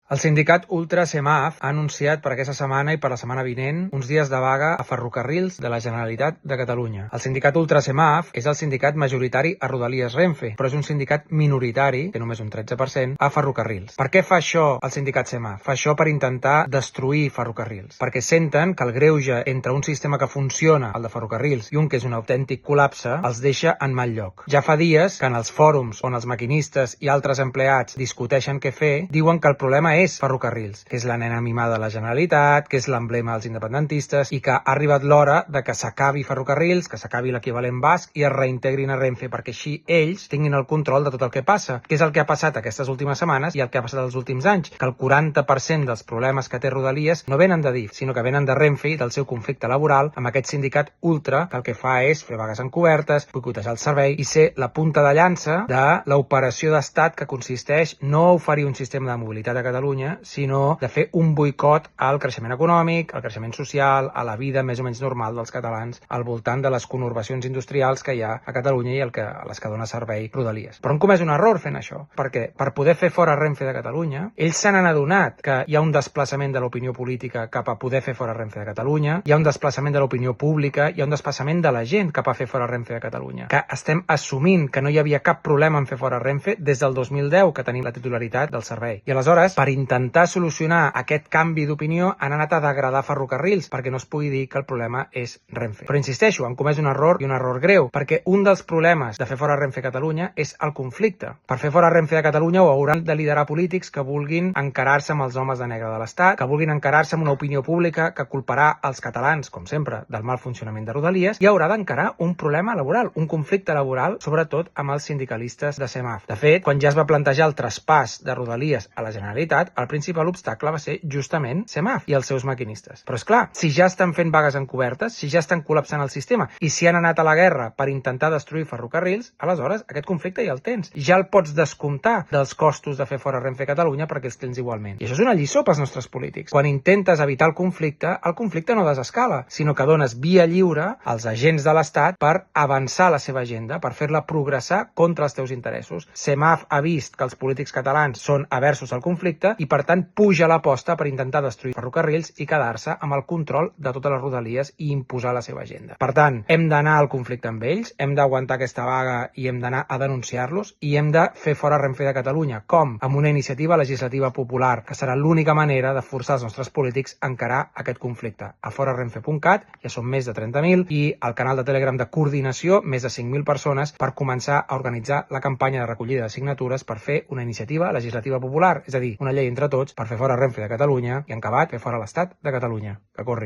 El sindicat Ultra Semaf ha anunciat per aquesta setmana i per la setmana vinent uns dies de vaga a ferrocarrils de la Generalitat de Catalunya. El sindicat Ultra Semaf és el sindicat majoritari a Rodalies Renfe, però és un sindicat minoritari, té només un 13%, a ferrocarrils. Per què fa això el sindicat Semaf? Fa això per intentar destruir ferrocarrils, perquè senten que el greuge entre un sistema que funciona, el de ferrocarrils, i un que és un autèntic col·lapse, els deixa en mal lloc. Ja fa dies que en els fòrums on els maquinistes i altres empleats discuteixen què fer, diuen que el problema és ferrocarrils, que és la nena mimada de la Generalitat, que és l'emblema dels independentistes i que ha arribat l'hora de que s'acabi ferrocarrils, que s'acabi l'equivalent basc i es reintegrin a Renfe perquè així ells tinguin el control de tot el que passa, que és el que ha passat aquestes últimes setmanes i el que ha passat els últims anys, que el 40% dels problemes que té Rodalies no venen de DIF, sinó que venen de Renfe i del seu conflicte laboral amb aquest sindicat ultra que el que fa és fer vagues encobertes, boicotejar el servei i ser la punta de llança de l'operació d'estat que consisteix no a oferir un sistema de mobilitat a Catalunya, sinó de fer un boicot al creixement econòmic, al creixement social, a la vida més o menys normal dels catalans al voltant de les conurbacions industrials que hi ha a Catalunya i a les que dona servei Rodalies. Però han comès un error fent això, perquè per poder fer fora Renfe de Catalunya, ells se n'han adonat que hi ha un desplaçament de l'opinió política cap a poder fer fora Renfe de Catalunya, hi ha un desplaçament de l'opinió pública, hi ha un desplaçament de la gent cap a fer fora Renfe de Catalunya, que estem assumint que no hi havia cap problema en fer fora Renfe des del 2010 que tenim la titularitat del servei. I aleshores, per intentar solucionar aquest canvi d'opinió, han anat a degradar ferrocarrils perquè no es pugui dir que el problema és Renfe. Però insisteixo, han comès un error i un error greu, perquè un dels problemes de fer fora Renfe a Catalunya és el conflicte. Per fer fora Renfe de Catalunya ho hauran de liderar polítics que vulguin encarar-se amb els homes de negre de l'Estat, que vulguin encarar-se amb una opinió pública que culparà els catalans, com sempre, del mal funcionament de Rodalies, i haurà d'encarar un problema laboral, un conflicte laboral, sobretot amb els sindicalistes de Semaf. De fet, quan ja es va plantejar el traspàs de Rodalies a la Generalitat, el principal obstacle va ser justament Semaf i els seus maquinistes. Però és clar, si ja estan fent vagues encobertes, si ja estan col·lapsant el sistema i si han anat a la guerra per intentar destruir ferrocarrils, aleshores aquest conflicte ja el tens. Ja el pots descomptar dels costos de fer fora Renfe a Catalunya perquè els tens igualment. I això és una lliçó pels nostres polítics. Quan intentes evitar el conflicte no desescala, sinó que dones via lliure als agents de l'Estat per avançar la seva agenda, per fer-la progressar contra els teus interessos. Semaf ha vist que els polítics catalans són aversos al conflicte i per tant puja l'aposta per intentar destruir ferrocarrils i quedar-se amb el control de totes les rodalies i imposar la seva agenda. Per tant, hem d'anar al conflicte amb ells, hem d'aguantar aquesta vaga i hem d'anar a denunciar-los i hem de fer fora Renfe de Catalunya. Com? Amb una iniciativa legislativa popular, que serà l'única manera de forçar els nostres polítics a encarar aquest conflicte. A forarenfe.cat ja són més de 30.000 i al canal de Telegram de coordinació més de 5.000 persones per començar a organitzar la campanya de recollida de signatures per fer una iniciativa legislativa popular, és a dir, una llei entre tots per fer fora Renfe de Catalunya i en acabat fer fora l'Estat de Catalunya. Que corri.